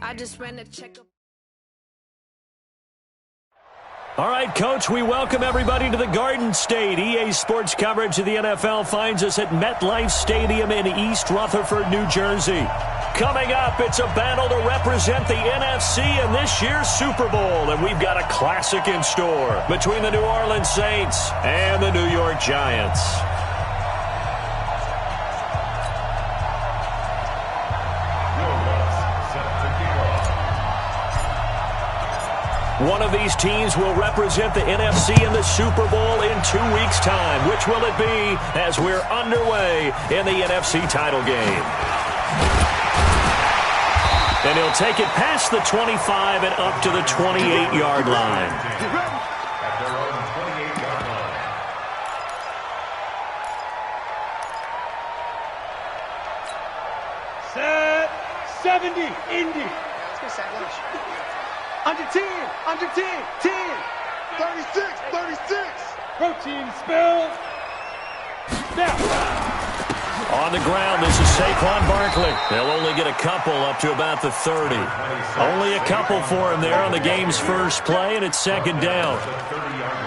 I just ran to check up. All right, Coach, we welcome everybody to the Garden State. EA Sports coverage of the NFL finds us at MetLife Stadium in East Rutherford, New Jersey. Coming up, it's a battle to represent the NFC in this year's Super Bowl, and we've got a classic in store between the New Orleans Saints and the New York Giants. One of these teams will represent the NFC in the Super Bowl in 2 weeks' time. Which will it be as we're underway in the NFC title game? And he'll take it past the 25 and up to the 28-yard line. At their own 28-yard line. Set 70, Indy. Let's go, Sam. Under 10, 10. 36. Protein spill. Now. On the ground, this is Saquon Barkley. They'll only get a couple up to about the 30. Only a couple for him there on the game's first play, and it's second down.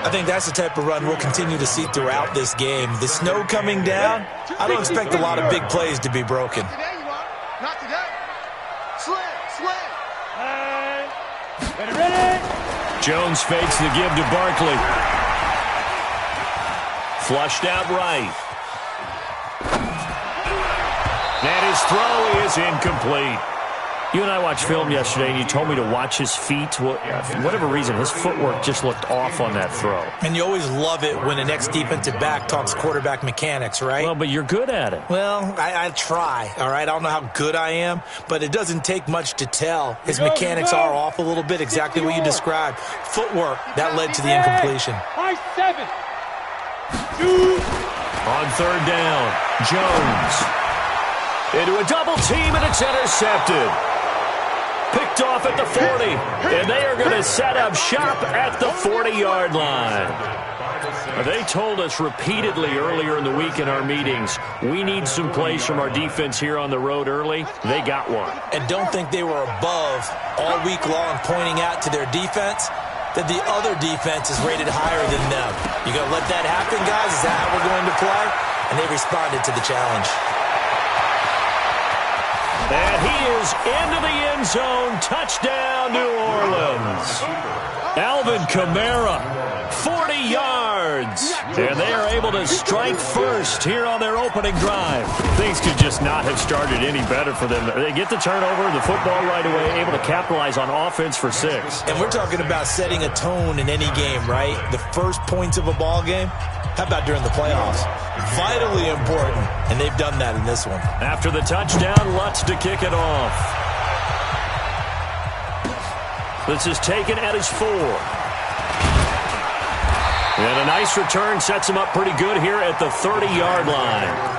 I think that's the type of run we'll continue to see throughout this game. The snow coming down, I don't expect a lot of big plays to be broken. Today you are. Not today. Slam. Ready? Jones fakes the give to Barkley. Flushed out right. And his throw is incomplete. You and I watched film yesterday, and you told me to watch his feet. For whatever reason, his footwork just looked off on that throw. And you always love it when the next defensive back talks quarterback mechanics, right? Well, but you're good at it. Well, I try, all right? I don't know how good I am, but it doesn't take much to tell. His mechanics are off a little bit, exactly what you described. Footwork, that led to the incompletion. High 7. 2. On third down, Jones. Into a double team, and it's intercepted. Picked off at the 40, and they are going to set up shop at the 40-yard line. They told us repeatedly earlier in the week in our meetings, we need some plays from our defense here on the road early. They got one. And don't think they were above all week long pointing out to their defense that the other defense is rated higher than them. You going to let that happen, guys? Is that how we're going to play? And they responded to the challenge. And he is into the end zone. Touchdown, New Orleans. Alvin Kamara, 40 yards. And they are able to strike first here on their opening drive. Things could just not have started any better for them. They get the turnover, the football right away, able to capitalize on offense for 6. And we're talking about setting a tone in any game, right? The first points of a ball game. How about during the playoffs? Vitally important, and they've done that in this one. After the touchdown, Lutz to kick it off. This is taken at his 4. And a nice return sets him up pretty good here at the 30-yard line.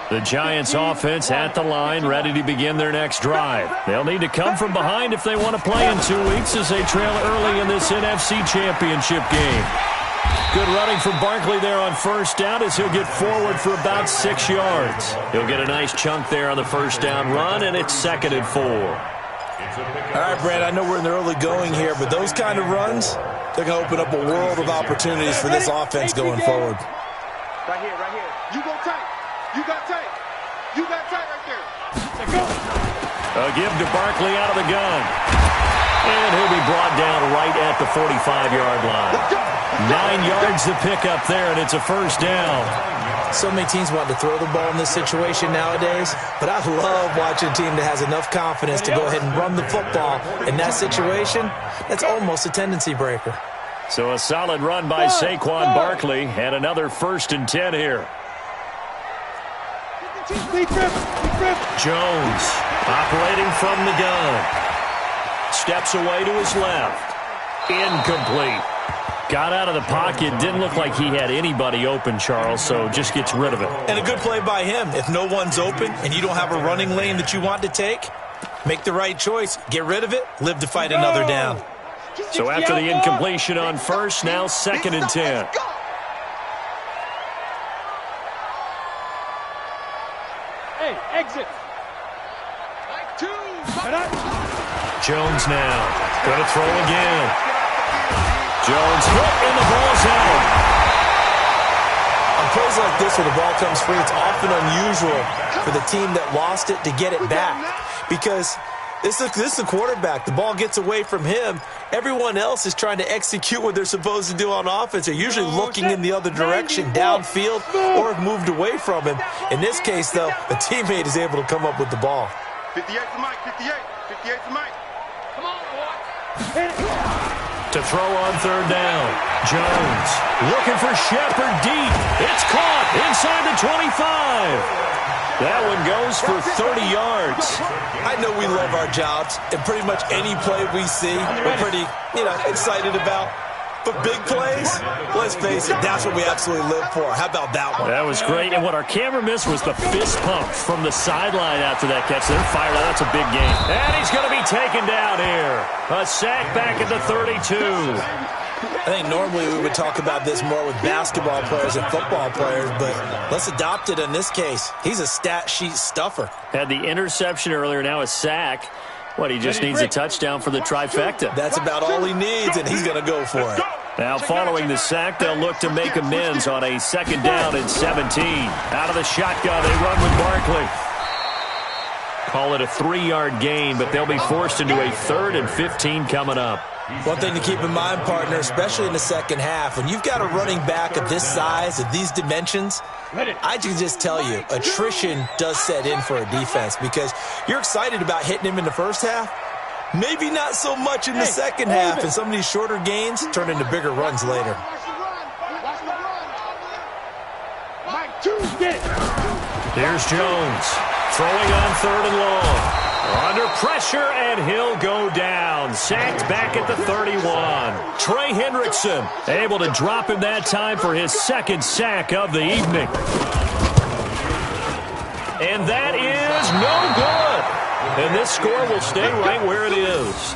The Giants offense at the line, ready to begin their next drive. They'll need to come from behind if they want to play in 2 weeks as they trail early in this NFC Championship game. Good running from Barkley there on first down as he'll get forward for about 6 yards. He'll get a nice chunk there on the first down run, and it's second and 4. All right, Brad, I know we're in the early going here, but those kind of runs, they're going to open up a world of opportunities for this offense going forward. Right here. You go tight. You got tight right there. A give to Barkley out of the gun. And he'll be brought down right at the 45-yard line. 9 yards to pick up there, and it's a first down. So many teams want to throw the ball in this situation nowadays, but I love watching a team that has enough confidence to go ahead and run the football. In that situation, that's almost a tendency breaker. So a solid run by Saquon Barkley, and another 1st and 10 here. Jones operating from the gun. Steps away to his left. Incomplete. Got out of the pocket. Didn't look like he had anybody open, Charles, so just gets rid of it. And a good play by him. If no one's open and you don't have a running lane that you want to take, make the right choice. Get rid of it. Live to fight another down. So after the incompletion on first, now 2nd and 10. Hey, exit. Jones now. Going to throw again. Jones hit and the ball's out. On plays like this where the ball comes free, it's often unusual for the team that lost it to get it back. Because this is the quarterback. The ball gets away from him. Everyone else is trying to execute what they're supposed to do on offense. They're usually looking in the other direction, downfield, or have moved away from him. In this case, though, a teammate is able to come up with the ball. 58 to Mike, 58. 58 to Mike. Come on, boy. To throw on 3rd down. Jones looking for Shepard deep. It's caught inside the 25. That one goes for 30 yards. I know we love our jobs, and pretty much any play we see, we're pretty, excited about. But big plays, let's face it, that's what we absolutely live for. How about that one? That was great, and what our camera missed was the fist pump from the sideline after that catch. They're fired out. That's a big game. And he's going to be taken down here. A sack back at the 32. I think normally we would talk about this more with basketball players and football players, but let's adopt it in this case. He's a stat sheet stuffer. Had the interception earlier, now a sack. What, he just needs a touchdown for the trifecta. That's about all he needs, and he's going to go for it. Now following the sack, they'll look to make amends on a 2nd down and 17. Out of the shotgun, they run with Barkley. Call it a 3-yard gain, but they'll be forced into a 3rd and 15 coming up. One thing to keep in mind, partner, especially in the second half, when you've got a running back of this size, of these dimensions, I can just tell you, attrition does set in for a defense because you're excited about hitting him in the first half. Maybe not so much in the second half, and some of these shorter gains turn into bigger runs later. Here's Jones, throwing on 3rd and long. Under pressure, and he'll go down. Sacked back at the 31. Trey Hendrickson able to drop him that time for his 2nd sack of the evening. And that is no good. And this score will stay right where it is.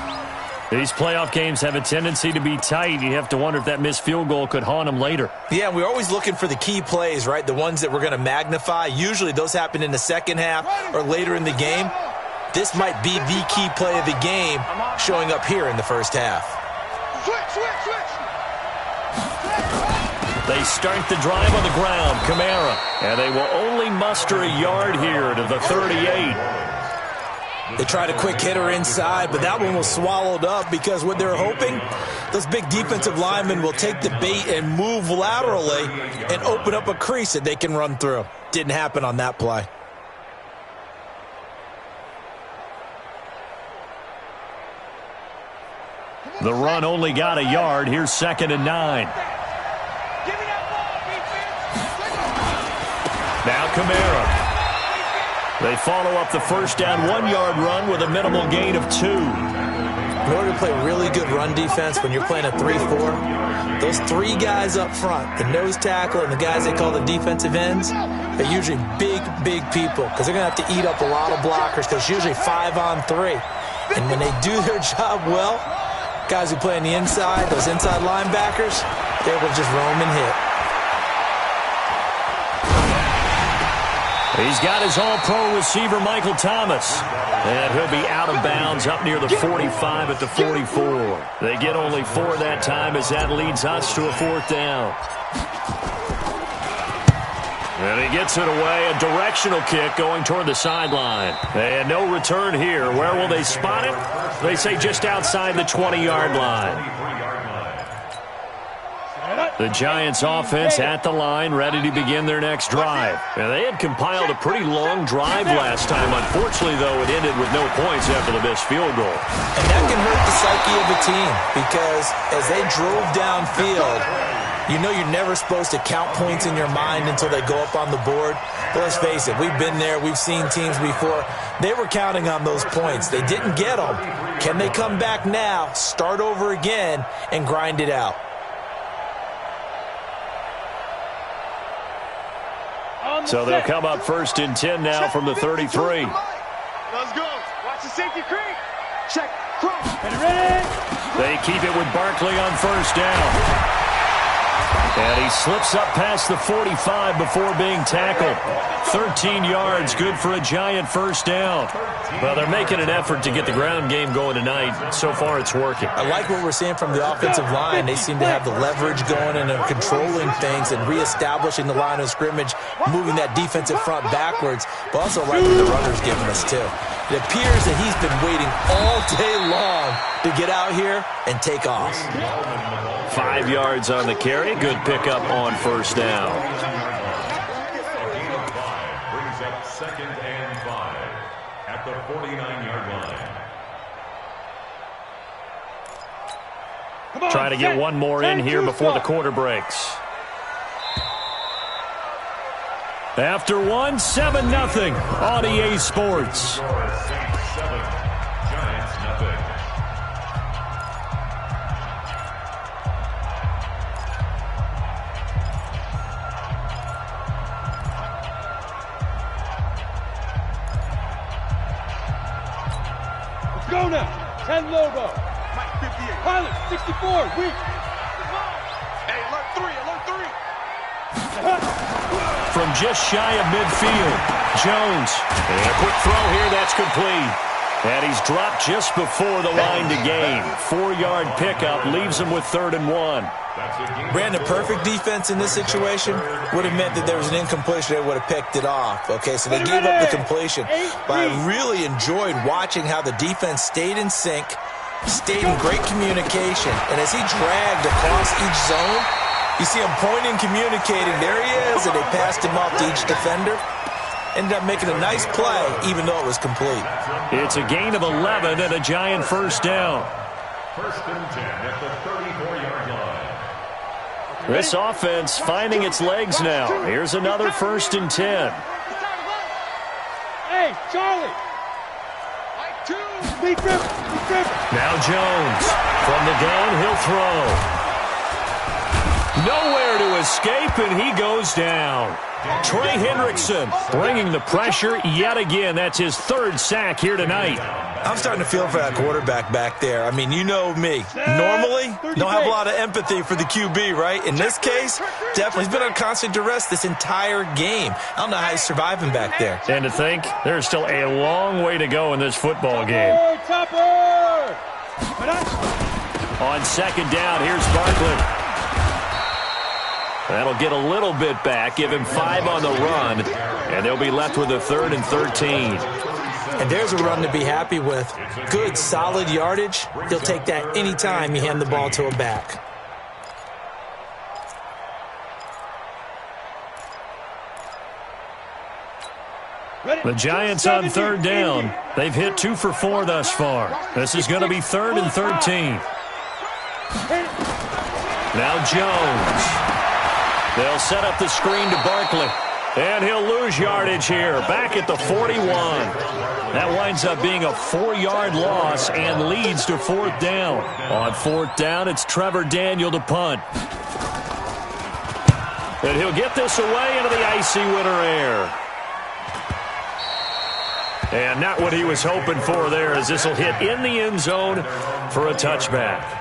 These playoff games have a tendency to be tight. You have to wonder if that missed field goal could haunt them later. Yeah, we're always looking for the key plays, right? The ones that we're going to magnify. Usually those happen in the second half or later in the game. This might be the key play of the game showing up here in the first half. They start the drive on the ground, Kamara. And they will only muster a yard here to the 38. They tried a quick hitter inside, but that one was swallowed up because what they're hoping, those big defensive linemen will take the bait and move laterally and open up a crease that they can run through. Didn't happen on that play. The run only got a yard. Here's 2nd and 9. Now Kamara. They follow up the first down 1-yard run with a minimal gain of 2. In order to play really good run defense when you're playing a 3-4, those 3 guys up front, the nose tackle and the guys they call the defensive ends, they're usually big people because they're going to have to eat up a lot of blockers because it's usually 5-on-3. And when they do their job well, guys who play on the inside, those inside linebackers, they're able to just roam and hit. He's got his all-pro receiver, Michael Thomas. And he'll be out of bounds up near the 45 at the 44. They get only 4 that time as that leads us to a 4th down. And he gets it away, a directional kick going toward the sideline. And no return here. Where will they spot it? They say just outside the 20-yard line. The Giants offense at the line, ready to begin their next drive. And they had compiled a pretty long drive last time. Unfortunately, though, it ended with no points after the missed field goal. And that can hurt the psyche of a team because as they drove downfield, you know you're never supposed to count points in your mind until they go up on the board. But let's face it, we've been there. We've seen teams before. They were counting on those points. They didn't get them. Can they come back now, start over again, and grind it out? So they'll come up 1st and 10 now from the 33. Let's go. Watch the safety creep. Check. Cross. Ready? They keep it with Barkley on first down. And he slips up past the 45 before being tackled. 13 yards, good for a Giant first down. Well, they're making an effort to get the ground game going tonight. So far, it's working. I like what we're seeing from the offensive line. They seem to have the leverage going and are controlling things and reestablishing the line of scrimmage, moving that defensive front backwards, but also like what the runner's giving us, too. It appears that he's been waiting all day long to get out here and take off. 5 yards on the carry. Good pickup on first down. Brings up 2nd and 5 at the 49-yard line. Trying to get one more in here before the quarter breaks. After one, 7-0 on EA Sports. Saints 7, Giants nothing. Let's go now. 10 Lobo. Mike 58. Pilot 64. Weak. Hey, alert 3, alert 3. From just shy of midfield, Jones. And a quick throw here, that's complete. And he's dropped just before the line to gain. 4-yard pickup leaves him with 3rd and 1. Brandon, perfect defense in this situation would have meant that there was an incompletion. They would have picked it off. Okay, so they gave up the completion. But I really enjoyed watching how the defense stayed in sync, stayed in great communication. And as he dragged across each zone, you see him pointing, communicating. There he is, and they passed him off to each defender. Ended up making a nice play, even though it was complete. It's a gain of 11 and a Giant first down. 1st and 10 at the 34-yard line. This offense finding its legs now. Here's another 1st and 10. Hey, Charlie. Speed dribble. Now Jones. From the gun, he'll throw. Nowhere to escape, and he goes down. Trey Hendrickson bringing the pressure yet again. That's his 3rd sack here tonight. I'm starting to feel for that quarterback back there. I mean, you know me. Normally, don't have a lot of empathy for the QB, right? In this case, definitely. He's been on constant duress this entire game. I don't know how he's surviving back there. And to think, there's still a long way to go in this football game. Topper! On 2nd down, here's Barkley. That'll get a little bit back, give him 5 on the run, and they'll be left with a 3rd and 13. And there's a run to be happy with. Good, solid yardage. He'll take that anytime you hand the ball to a back. The Giants on 3rd down. They've hit 2 for 4 thus far. This is going to be 3rd and 13. Now Jones. They'll set up the screen to Barkley. And he'll lose yardage here, back at the 41. That winds up being a 4-yard loss and leads to 4th down. On 4th down, it's Trevor Daniel to punt. And he'll get this away into the icy winter air. And not what he was hoping for there, as this will hit in the end zone for a touchback.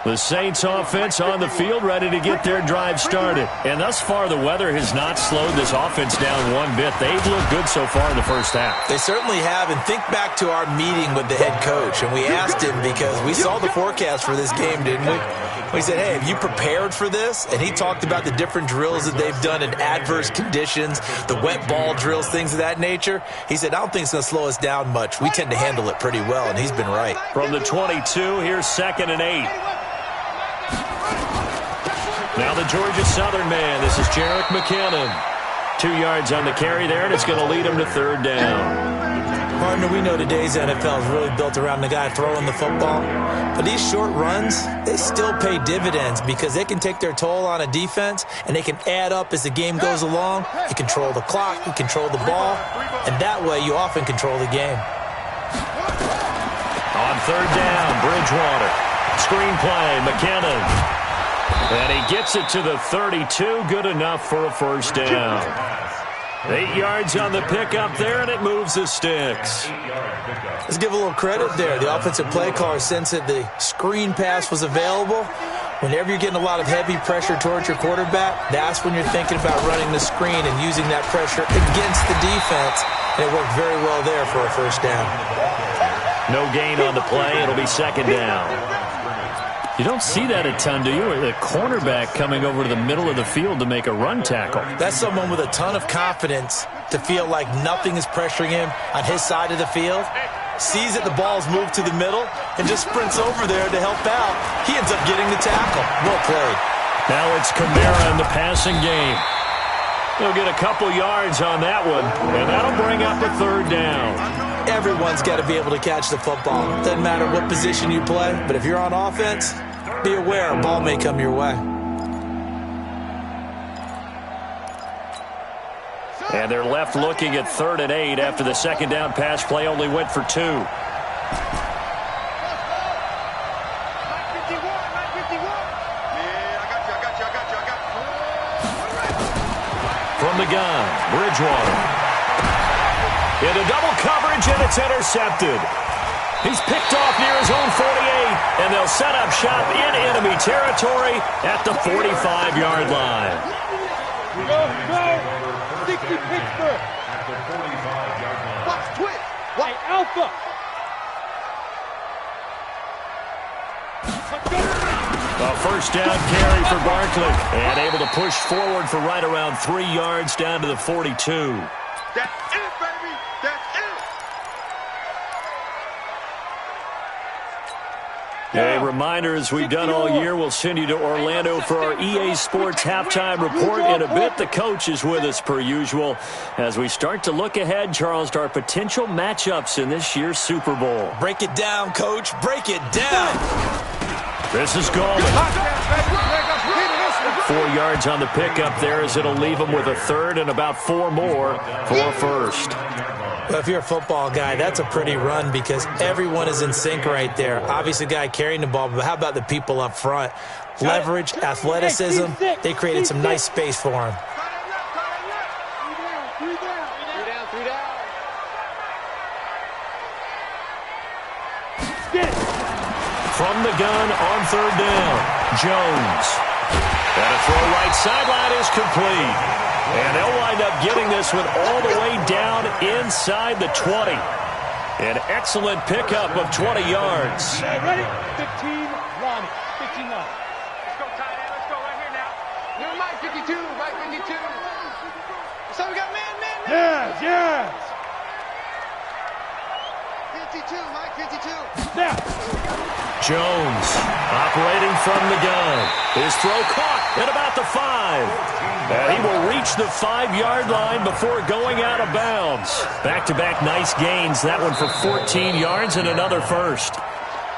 The Saints offense on the field, ready to get their drive started. And thus far, the weather has not slowed this offense down one bit. They've looked good so far in the first half. They certainly have. And think back to our meeting with the head coach. And we asked him, because we saw the forecast for this game, didn't we? We said, hey, have you prepared for this? And he talked about the different drills that they've done in adverse conditions, the wet ball drills, things of that nature. He said, I don't think it's going to slow us down much. We tend to handle it pretty well, and he's been right. From the 22, here's 2nd and 8. Now the Georgia Southern man. This is Jerick McKinnon. 2 yards on the carry there, and it's going to lead him to 3rd down. Partner, we know today's NFL is really built around the guy throwing the football. But these short runs, they still pay dividends because they can take their toll on a defense and they can add up as the game goes along. You control the clock, you control the ball, and that way you often control the game. On third down, Bridgewater. Screen play, McKinnon. And he gets it to the 32. Good enough for a first down. 8 yards on the pickup there, and it moves the sticks. Let's give a little credit there. The offensive play caller sensed that the screen pass was available. Whenever you're getting a lot of heavy pressure towards your quarterback, that's when you're thinking about running the screen and using that pressure against the defense. And it worked very well there for a first down. No gain on the play. It'll be second down. You don't see that a ton, do you? The cornerback coming over to the middle of the field to make a run tackle. That's someone with a ton of confidence to feel like nothing is pressuring him on his side of the field. Sees that the ball's moved to the middle and just sprints over there to help out. He ends up getting the tackle. Well played. Now it's Kamara in the passing game. He'll get a couple yards on that one, and that'll bring up a third down. Everyone's got to be able to catch the football. Doesn't matter what position you play, but if you're on offense, be aware a ball may come your way. And they're left looking at 3rd and 8 after the second down pass play only went for 2. From the gun, Bridgewater. Into double coverage, and it's intercepted. He's picked off near his own 48, and they'll set up shop in enemy territory at the 45-yard line. Go! 60 Pittsburgh! At the 45-yard line. Watch twit! Hey, Alpha! A first down carry for Barkley, and able to push forward for right around 3 yards down to the 42. That's it, baby! That's it! A reminder, as we've done all year, we'll send you to Orlando for our EA Sports halftime report in a bit. The coach is with us per usual as we start to look ahead, Charles, to our potential matchups in this year's Super Bowl. Break it down, Coach. Break it down. This is Goldman. 4 yards on the pickup there as it'll leave him with a third and about 4 more for a first. Well, if you're a football guy, that's a pretty run because everyone is in sync right there. Obviously, the guy carrying the ball, but how about the people up front? Leverage, athleticism, they created some nice space for him. From the gun on 3rd down, Jones. And a throw right sideline is complete. And they'll wind up getting this one all the way down inside the 20. An excellent pickup of 20 yards. Ready? 15, Ronnie. 15 line. Let's go, tight end. Let's go right here now. You're Mike 52. Mike 52. So we got man. Yes! 52, Mike 52. Now! Jones operating from the gun. His throw caught at about the 5. And he will reach the 5-yard line before going out of bounds. Back-to-back nice gains. That one for 14 yards and another first.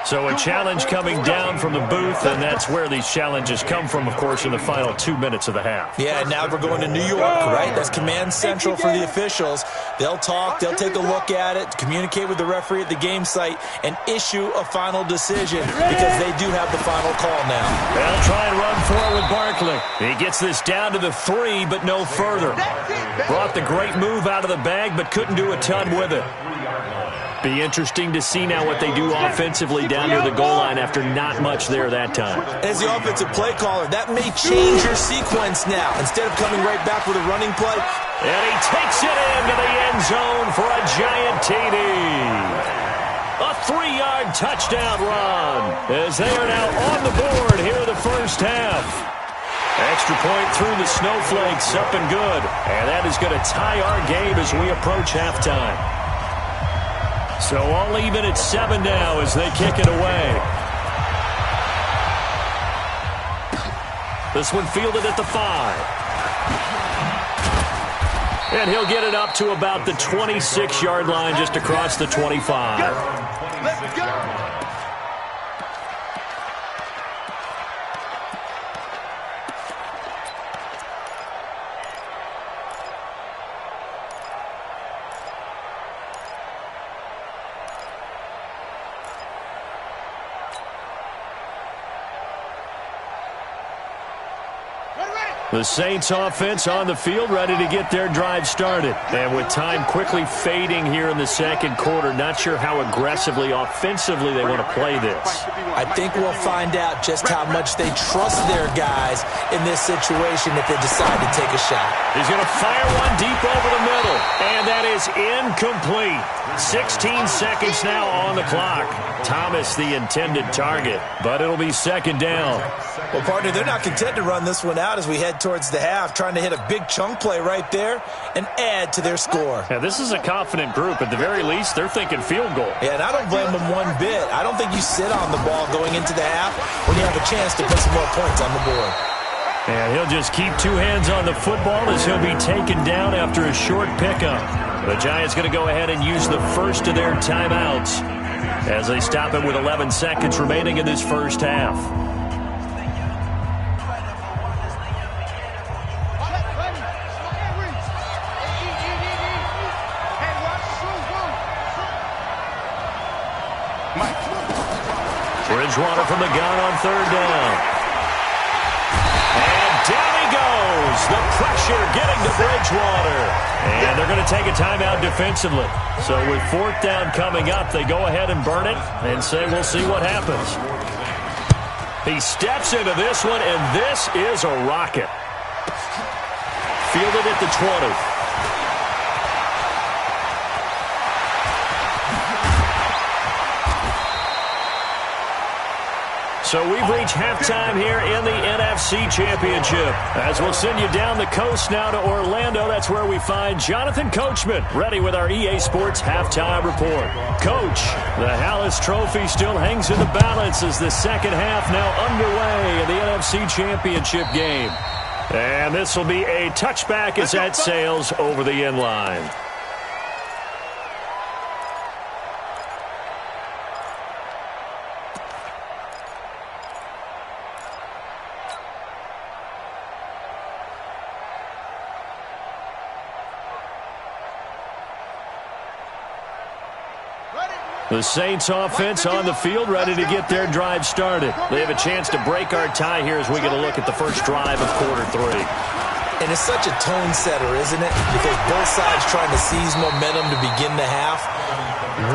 So a challenge coming down from the booth, and that's where these challenges come from, of course, in the final 2 minutes of the half. Yeah, now we're going to New York, right? That's command central for the officials. They'll talk, they'll take a look at it, communicate with the referee at the game site, and issue a final decision because they do have the final call now. They'll try and run forward with Barkley. He gets this down to the 3, but no further. Brought the great move out of the bag, but couldn't do a ton with it. Be interesting to see now what they do offensively down near the goal line after not much there that time. As the offensive play caller, that may change your sequence now. Instead of coming right back with a running play. And he takes it into the end zone for a giant TD. A 3-yard touchdown run as they are now on the board here in the first half. Extra point through the snowflakes, up and good. And that is going to tie our game as we approach halftime. So all even at 7 now as they kick it away. This one fielded at the 5. And he'll get it up to about the 26-yard line, just across the 25. Let's go. The Saints offense on the field, ready to get their drive started. And with time quickly fading here in the second quarter, not sure how aggressively, offensively they want to play this. I think we'll find out just how much they trust their guys in this situation if they decide to take a shot. He's going to fire one deep over the middle, and that is incomplete. 16 seconds now on the clock. Thomas the intended target, but it'll be second down. Well, partner, they're not content to run this one out as we head towards the half, trying to hit a big chunk play right there and add to their score. Yeah, this is a confident group. At the very least, they're thinking field goal. Yeah, and I don't blame them one bit. I don't think you sit on the ball going into the half when you have a chance to put some more points on the board. And he'll just keep two hands on the football as he'll be taken down after a short pickup. The Giants going to go ahead and use the first of their timeouts as they stop it with 11 seconds remaining in this first half. Bridgewater from the gun on third down. And down he goes. The pressure getting to Bridgewater. And they're going to take a timeout defensively. So with fourth down coming up, they go ahead and burn it and say we'll see what happens. He steps into this one, and this is a rocket. Fielded at the 20. So we've reached halftime here in the NFC Championship. As we'll send you down the coast now to Orlando, that's where we find Jonathan Coachman, ready with our EA Sports Halftime Report. Coach, the Hallis Trophy still hangs in the balance as the second half now underway in the NFC Championship game. And this will be a touchback as that sails over the end line. The Saints offense on the field, ready to get their drive started. They have a chance to break our tie here as we get a look at the first drive of quarter three. And it's such a tone setter, isn't it? Because both sides trying to seize momentum to begin the half.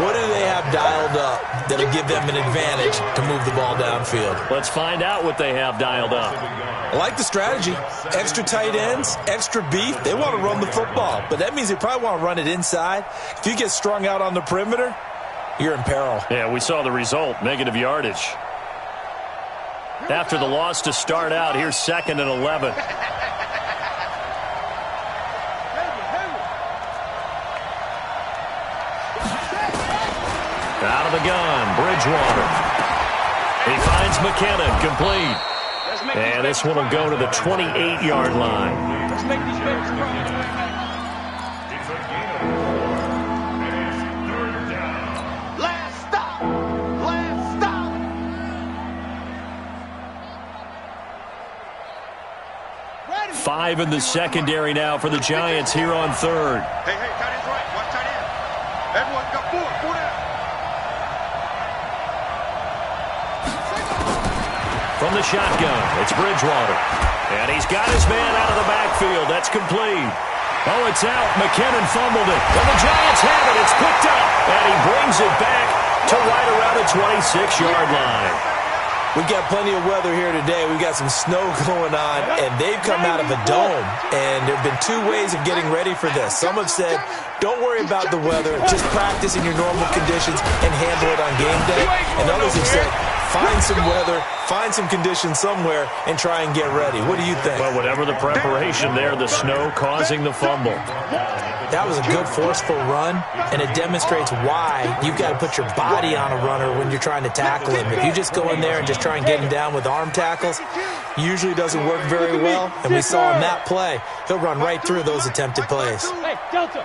What do they have dialed up that'll give them an advantage to move the ball downfield? Let's find out what they have dialed up. I like the strategy. Extra tight ends, extra beef. They want to run the football, but that means they probably want to run it inside. If you get strung out on the perimeter, you're in peril. Yeah, we saw the result, negative yardage. After the loss to start out, here's 2nd and 11. Out of the gun, Bridgewater. He finds McKinnon, complete. And this one will go to the 28-yard line. Let's make these players strong. Five in the secondary now for the Giants here on third. Hey, tight end's right. Watch tight end. Everyone's got four down. From the shotgun, it's Bridgewater. And he's got his man out of the backfield. That's complete. Oh, it's out. McKinnon fumbled it. And the Giants have it. It's picked up. And he brings it back to right around the 26-yard line. We've got plenty of weather here today. We've got some snow going on, and they've come out of a dome. And there have been two ways of getting ready for this. Some have said, don't worry about the weather. Just practice in your normal conditions and handle it on game day. And others have said, find some weather, find some conditions somewhere, and try and get ready. What do you think? Well, whatever the preparation there, the snow causing the fumble. That was a good, forceful run, and it demonstrates why you've got to put your body on a runner when you're trying to tackle him. If you just go in there and just try and get him down with arm tackles, usually doesn't work very well, and we saw in that play, he'll run right through those attempted plays. Hey, Delta.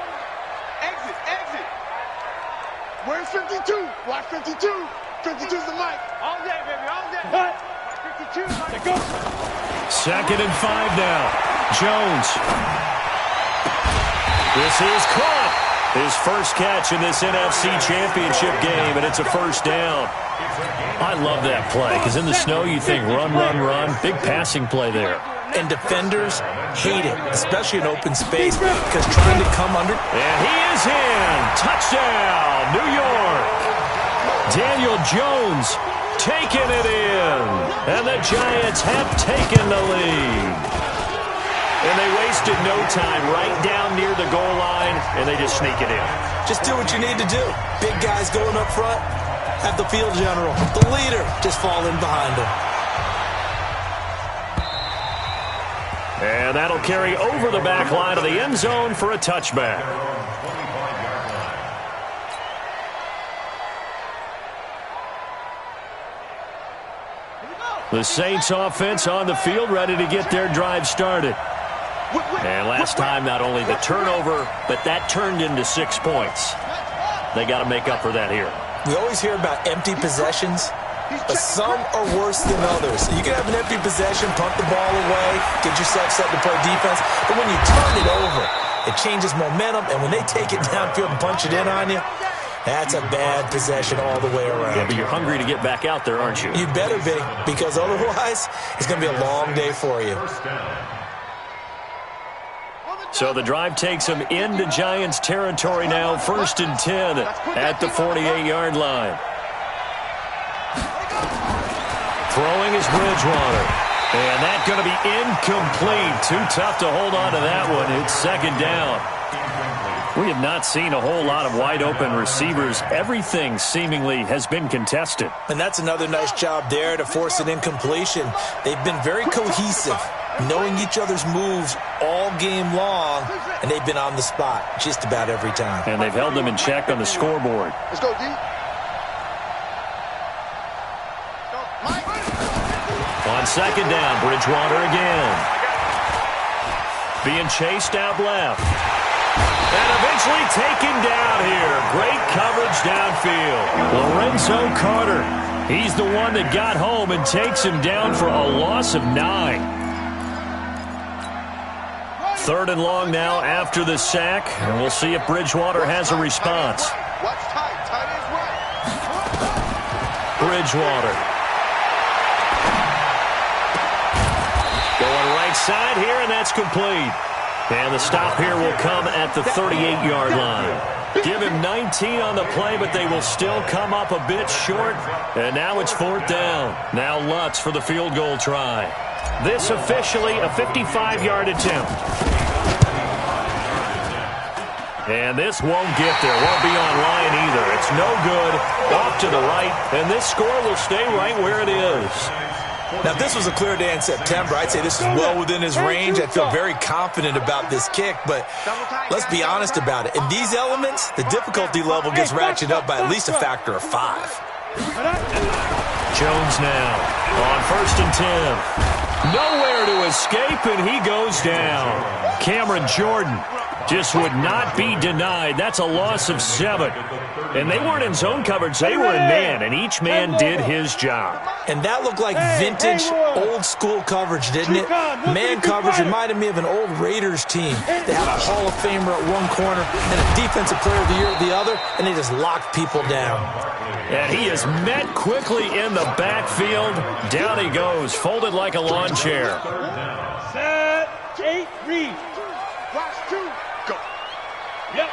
Exit, exit. Where's 52? Watch 52. 52's the mic. All day, baby, all day. Cut. 52. Let go. 2nd and 5 now. Jones. This is caught. His first catch in this NFC Championship game, and it's a first down. I love that play, because in the snow you think run, run, run. Big passing play there. And defenders hate it, especially in open space, because trying to come under. And he is in. Touchdown, New York. Daniel Jones taking it in. And the Giants have taken the lead. And they wasted no time right down near the goal line, and they just sneak it in. Just do what you need to do. Big guys going up front, have the field general, the leader, just fall in behind him. And that'll carry over the back line of the end zone for a touchback. The Saints offense on the field, ready to get their drive started. And last time, not only the turnover, but that turned into 6 points. They got to make up for that here. We always hear about empty possessions, but some are worse than others. You can have an empty possession, punt the ball away, get yourself set to play defense, but when you turn it over, it changes momentum, and when they take it downfield and punch it in on you, that's a bad possession all the way around. Yeah, but you're hungry to get back out there, aren't you? You better be, because otherwise, it's going to be a long day for you. So the drive takes them into Giants territory now, 1st and 10 at the 48-yard line. Throwing is Bridgewater. And that's going to be incomplete. Too tough to hold on to that one. It's 2nd down. We have not seen a whole lot of wide-open receivers. Everything seemingly has been contested. And that's another nice job there to force an incompletion. They've been very cohesive, knowing each other's moves all game long, and they've been on the spot just about every time. And they've held them in check on the scoreboard. Let's go, D. On 2nd down, Bridgewater again. Being chased out left. And eventually taken down here. Great coverage downfield. Lorenzo Carter. He's the one that got home and takes him down for a loss of 9. 3rd and long now after the sack. And we'll see if Bridgewater has a response. Watch tight. Tight is right. Bridgewater. Going right side here, and that's complete. And the stop here will come at the 38-yard line. Give him 19 on the play, but they will still come up a bit short. And now it's 4th down. Now Lutz for the field goal try. This officially a 55-yard attempt. And this won't get there. Won't be online either. It's no good. Off to the right. And this score will stay right where it is. Now, if this was a clear day in September, I'd say this is well within his range. I feel very confident about this kick, but let's be honest about it. In these elements, the difficulty level gets ratcheted up by at least a factor of 5. Jones now on 1st and 10. Nowhere to escape, and he goes down. Cameron Jordan just would not be denied. That's a loss of 7. And they weren't in zone coverage. They were in man, and each man did his job. And that looked like vintage, old-school coverage, didn't it? Man coverage reminded me of an old Raiders team. They had a Hall of Famer at one corner and a Defensive Player of the Year at the other, and they just locked people down. And he is met quickly in the backfield. Down he goes, folded like a lawn chair. Set, 8, read. Watch 2. Go. Yep.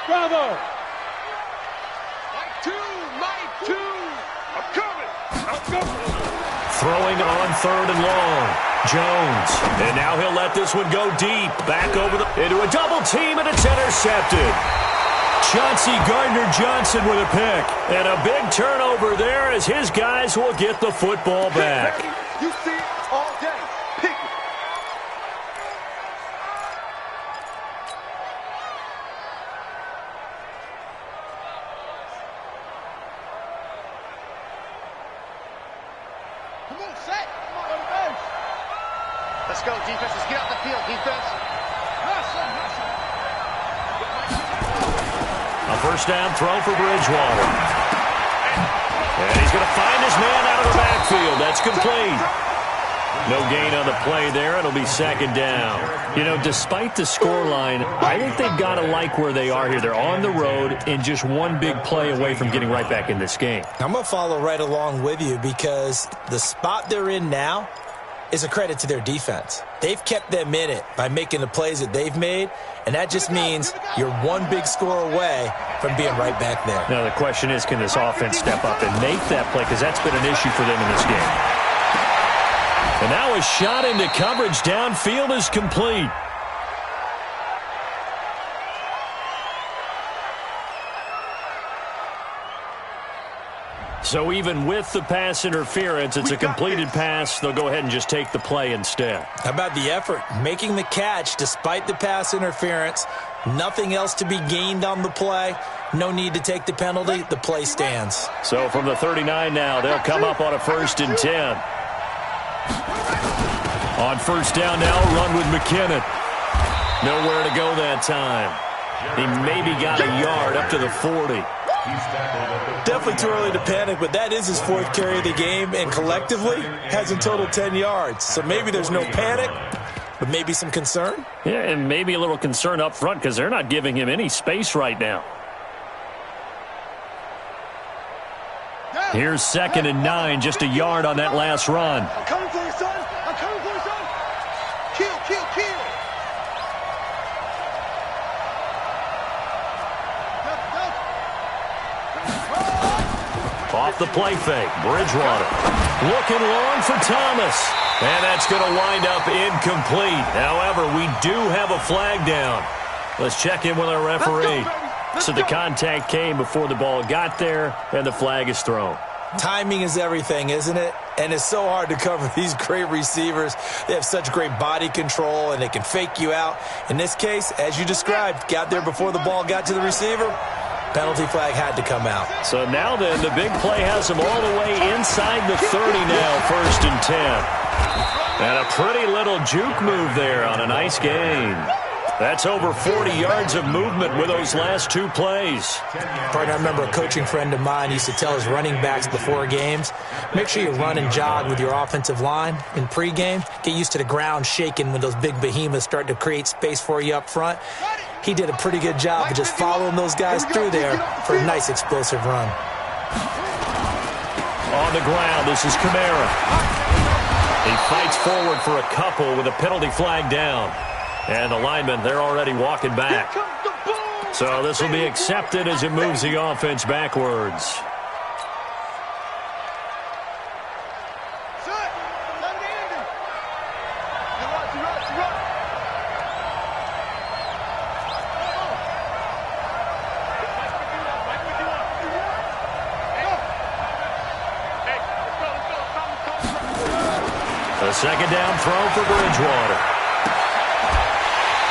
Bravo. Mike 2. Mike 2. I'm coming. I'm coming. Throwing on 3rd and long. Jones. And now he'll let this one go deep. Back over into a double team, and it's intercepted. Chauncey Gardner-Johnson with a pick. And a big turnover there as his guys will get the football back. You see it all day. Pick it. Come on, set. Come on, defense. Let's go, defense. Let's get out the field, defense. A first down throw for Bridgewater. And he's going to find his man out of the backfield. That's complete. No gain on the play there. It'll be second down. You know, despite the scoreline, I think they've got to like where they are here. They're on the road and just one big play away from getting right back in this game. I'm going to follow right along with you because the spot they're in now is a credit to their defense. They've kept them in it by making the plays that they've made, and that just means you're one big score away from being right back there. Now the question is, can this offense step up and make that play? Because that's been an issue for them in this game. And now a shot into coverage downfield is complete. So even with the pass interference, it's a completed pass. They'll go ahead and just take the play instead. How about the effort? Making the catch despite the pass interference. Nothing else to be gained on the play. No need to take the penalty. The play stands. So from the 39 now, they'll come up on a 1st and 10. On first down now, run with McKinnon. Nowhere to go that time. He maybe got a yard up to the 40. Definitely too early to panic, but that is his 4th carry of the game, and collectively has in total 10 yards. So maybe there's no panic, but maybe some concern. Yeah, and maybe a little concern up front because they're not giving him any space right now. Here's 2nd and 9, just a yard on that last run. I'm coming for you, son. I'm coming for you, son. Kill, kill, kill. Off the play fake, Bridgewater. Looking long for Thomas. And that's going to wind up incomplete. However, we do have a flag down. Let's check in with our referee. So the contact came before the ball got there, and the flag is thrown. Timing is everything, isn't it? And it's so hard to cover these great receivers. They have such great body control, and they can fake you out. In this case, as you described, got there before the ball got to the receiver. Penalty flag had to come out. So now then, the big play has them all the way inside the 30 now, 1st and 10. And a pretty little juke move there on a nice gain. That's over 40 yards of movement with those last 2 plays. Partner, I remember a coaching friend of mine used to tell his running backs before games, make sure you run and jog with your offensive line in pregame. Get used to the ground shaking when those big behemoths start to create space for you up front. He did a pretty good job of just following those guys through there for a nice explosive run. On the ground, this is Kamara. He fights forward for a couple with a penalty flag down. And the linemen, they're already walking back. So this will be accepted as it moves the offense backwards. A 2nd down throw for Bridgewater.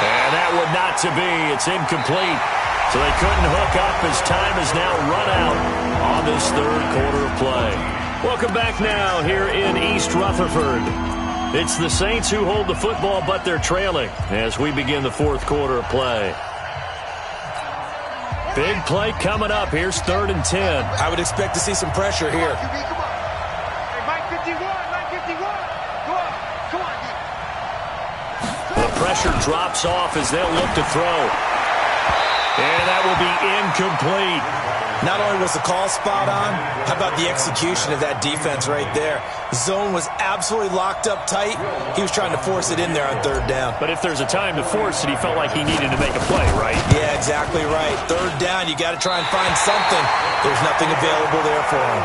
And that would not to be. It's incomplete. So they couldn't hook up as time has now run out on this 3rd quarter of play. Welcome back now here in East Rutherford. It's the Saints who hold the football, but they're trailing as we begin the 4th quarter of play. Big play coming up. Here's 3rd and 10. I would expect to see some pressure here. The pressure drops off as they'll look to throw. And that will be incomplete. Not only was the call spot on, how about the execution of that defense right there? Zone was absolutely locked up tight. He was trying to force it in there on 3rd down. But if there's a time to force it, he felt like he needed to make a play, right? Yeah, exactly right. 3rd down, you got to try and find something. There's nothing available there for him.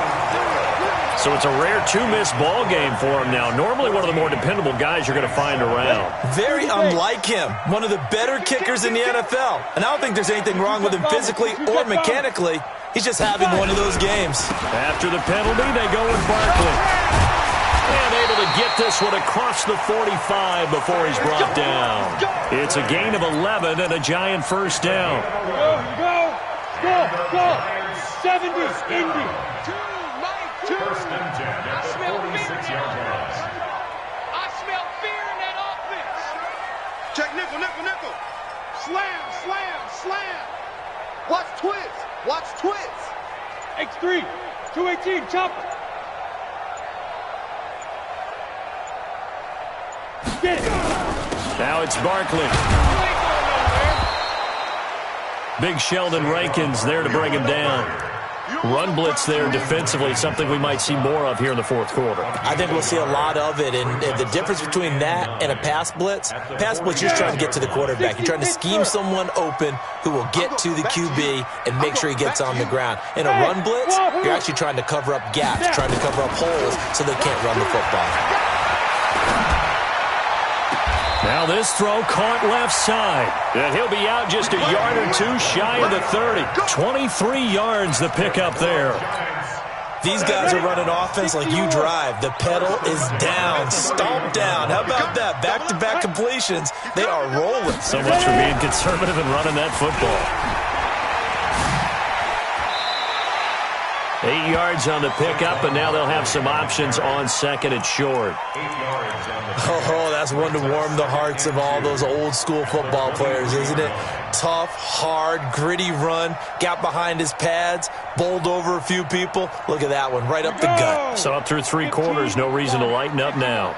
So So it's a rare two-miss ball game for him now. Normally one of the more dependable guys you're going to find around. Very unlike him. One of the better kickers in the NFL. And I don't think there's anything wrong with him physically or mechanically. He's just having one of those games. After the penalty, they go with Barkley. And able to get this one across the 45 before he's brought down. It's a gain of 11 and a giant first down. Go. 70, Indy. First and 10 at the 46-yard line. I smell fear in that offense. Check nickel. Slam. Watch twist. X3, 218, chopper. Get it. Now it's Barkley. Big Sheldon Rankins there to bring him down. Run blitz there defensively, something we might see more of here in the fourth quarter. I think we'll see a lot of it, and the difference between that and a pass blitz, you're just trying to get to the quarterback. You're trying to scheme someone open who will get to the QB and make sure he gets on the ground. In a run blitz, you're actually trying to cover up gaps, trying to cover up holes so they can't run the football. Now this throw caught left side. And he'll be out just a yard or two shy of the 30. 23 yards the pickup there. These guys are running offense like you drive. The pedal is down, stomped down. How about that? Back-to-back completions. They are rolling. So much for being conservative and running that football. 8 yards on the pickup, and now they'll have some options on second and short. 8 yards on the Oh, that's one to warm the hearts of all those old-school football players, isn't it? Tough, hard, gritty run, got behind his pads, bowled over a few people. Look at that one, right up the gut. So up through three quarters, no reason to lighten up now.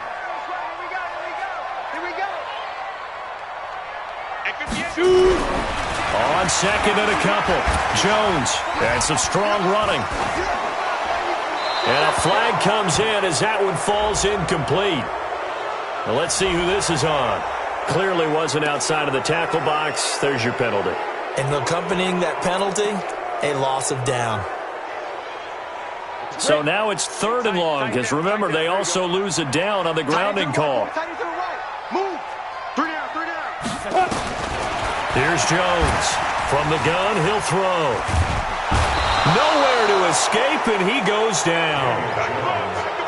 On second and a couple, Jones, and some strong running. And a flag comes in as that one falls incomplete. Now let's see who this is on. Clearly wasn't outside of the tackle box. There's your penalty. And accompanying that penalty, a loss of down. So now it's third and long, because remember, they also lose a down on the grounding call. Move. 3 down. Here's Jones. From the gun, he'll throw. Nowhere to escape, and he goes down.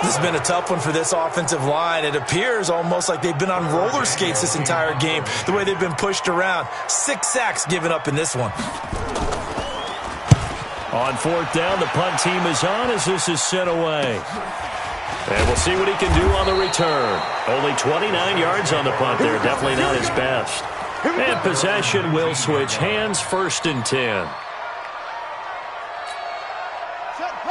This has been a tough one for this offensive line. It appears almost like they've been on roller skates this entire game, the way they've been pushed around. 6 sacks given up in this one. On fourth down, the punt team is on as this is sent away. And we'll see what he can do on the return. Only 29 yards on the punt there. Definitely not his best. And possession will switch hands, 1st and 10.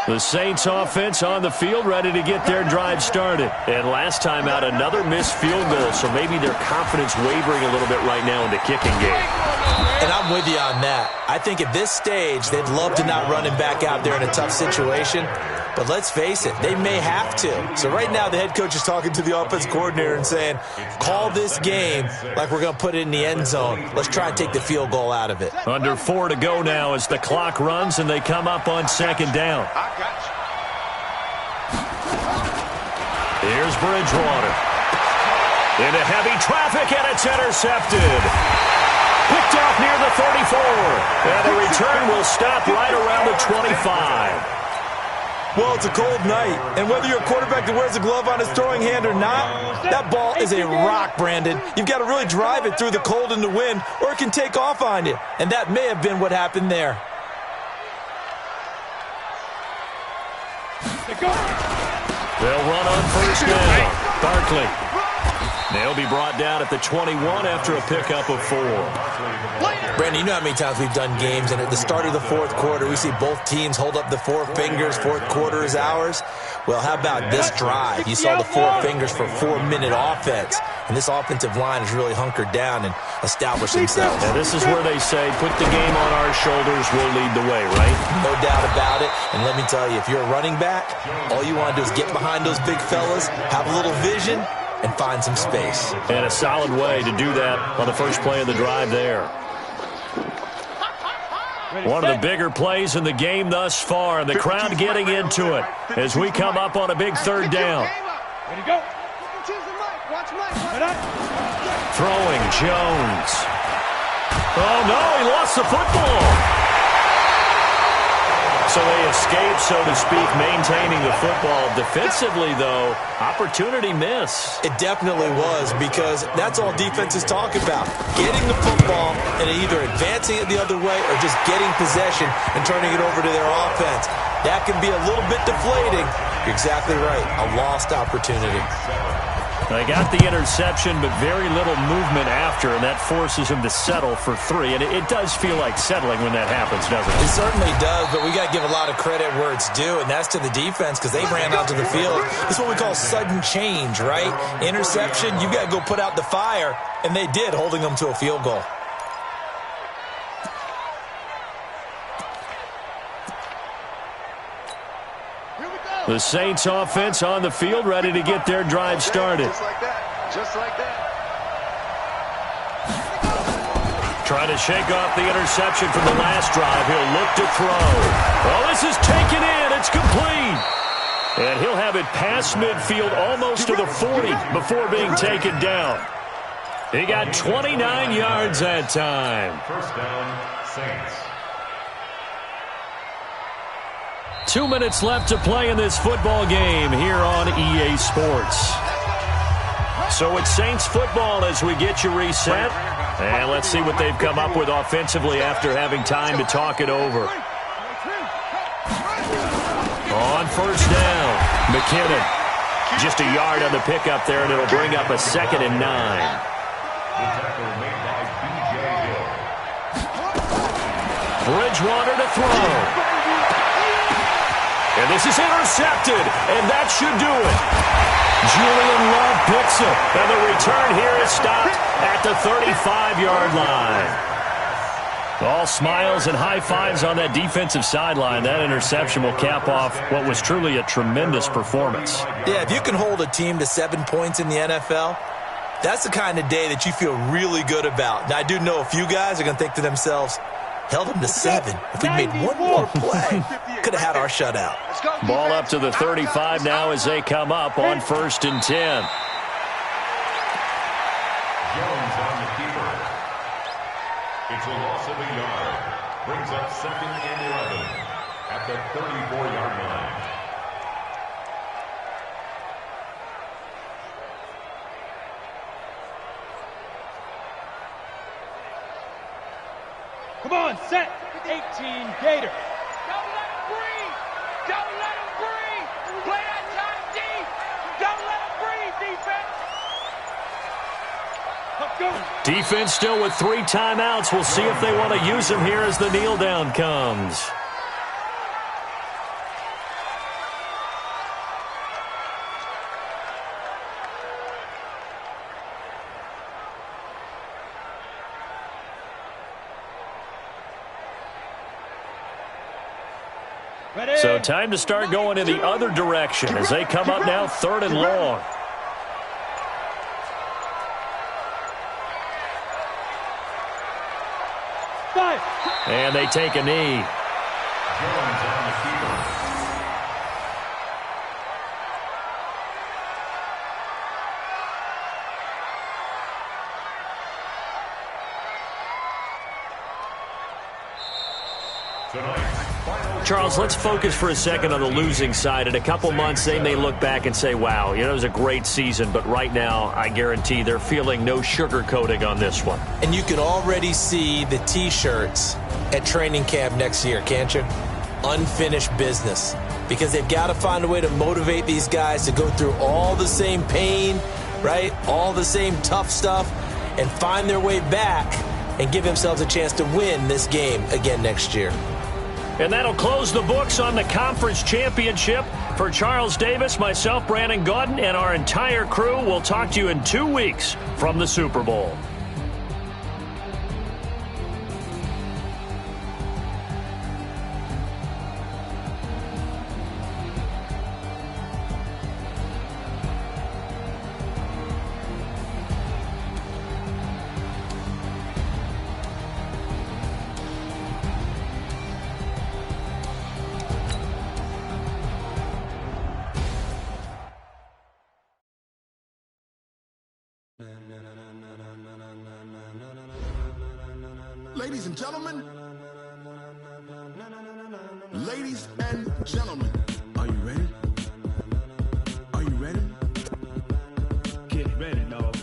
The Saints offense on the field, ready to get their drive started. And last time out, another missed field goal, so maybe their confidence wavering a little bit right now in the kicking game. And I'm with you on that. I think at this stage, they'd love to not run him back out there in a tough situation. But let's face it, they may have to. So right now, the head coach is talking to the offense coordinator and saying, call this game like we're going to put it in the end zone. Let's try and take the field goal out of it. Under 4 to go now as the clock runs and they come up on 2nd down. Here's Bridgewater. Into heavy traffic, and it's intercepted. Picked off near the 34. And the return will stop right around the 25. Well, it's a cold night, and whether you're a quarterback that wears a glove on his throwing hand or not, that ball is a rock, Brandon. You've got to really drive it through the cold and the wind, or it can take off on you. And that may have been what happened there. They'll run on 1st down. Barkley. They'll be brought down at the 21 after a pickup of 4. Brandon, you know how many times we've done games, and at the start of the fourth quarter, we see both teams hold up the 4 fingers, fourth quarter is ours. Well, how about this drive? You saw the 4 fingers for 4-minute offense, and this offensive line has really hunkered down and established themselves. Now, this is where they say, put the game on our shoulders, we'll lead the way, right? No doubt about it, and let me tell you, if you're a running back, all you want to do is get behind those big fellas, have a little vision, and find some space. And a solid way to do that on the first play of the drive there. One of the bigger plays in the game thus far, and the crowd getting into it as we come up on a big third down. Ready to go. Throwing Jones. Oh, no, he lost the football. So they escape, so to speak, maintaining the football. Defensively, though, opportunity miss. It definitely was, because that's all defenses talk about. Getting the football and either advancing it the other way or just getting possession and turning it over to their offense. That can be a little bit deflating. You're exactly right. A lost opportunity. They got the interception, but very little movement after, and that forces him to settle for 3. And it does feel like settling when that happens, doesn't it? It certainly does, but we got to give a lot of credit where it's due, and that's to the defense, because they ran out to the field. It's what we call sudden change, right? Interception, you got to go put out the fire, and they did, holding them to a field goal. The Saints offense on the field, ready to get their drive started. Just like that. Just like that. Trying to shake off the interception from the last drive. He'll look to throw. Oh, this is taken in. It's complete. And he'll have it past midfield almost to the 40 before being taken down. He got 29 yards that time. First down, Saints. 2 minutes left to play in this football game here on EA Sports. So it's Saints football as we get you reset. And let's see what they've come up with offensively after having time to talk it over. On first down, McKinnon. Just a yard on the pickup there, and it'll bring up a 2nd and 9. The tackle made by B.J. Hill. Bridgewater to throw. And this is intercepted, and that should do it. Julian Love picks it, and the return here is stopped at the 35-yard line. All smiles and high fives on that defensive sideline. That interception will cap off what was truly a tremendous performance. Yeah, if you can hold a team to 7 points in the NFL, that's the kind of day that you feel really good about. Now, I do know a few guys are going to think to themselves, held them to 7. If we made one more play, could have had our shutout. Ball up to the 35 now as they come up on 1st and 10. Jones on the keeper. It's a loss of a yard. Brings up 2nd and 11 at the 34-yard line. Come on, set. 18, Gator. Don't let him breathe. Don't let him breathe. Play that time deep. Don't let him breathe, defense. Let's go. Defense still with 3 timeouts. We'll see if they want to use them here as the kneel down comes. So time to start going in the other direction as they come up now 3rd and long. And they take a knee. Jones on the keeper. Charles, let's focus for a second on the losing side. In a couple months, they may look back and say, wow, it was a great season. But right now, I guarantee they're feeling no sugarcoating on this one. And you can already see the T-shirts at training camp next year, can't you? Unfinished business. Because they've got to find a way to motivate these guys to go through all the same pain, right? All the same tough stuff, and find their way back and give themselves a chance to win this game again next year. And that'll close the books on the conference championship. For Charles Davis, myself, Brandon Gaudin, and our entire crew, we'll talk to you in 2 weeks from the Super Bowl. Ladies and gentlemen, ladies and gentlemen, are you ready? Are you ready? Get ready, dog.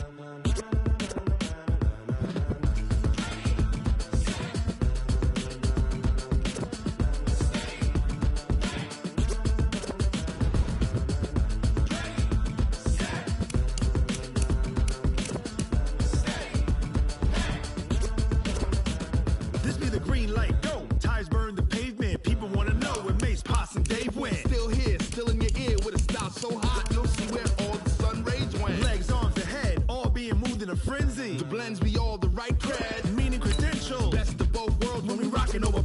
This be the green light, go. Tires burn the pavement. People wanna know where Mace, Potts, and Dave went. Still here, still in your ear with a style so hot, you'll see where all the sun rays went. Legs, arms, the head, all being moved in a frenzy. The blends be all the right cred, Meaning credentials. best of both worlds when we rockin' over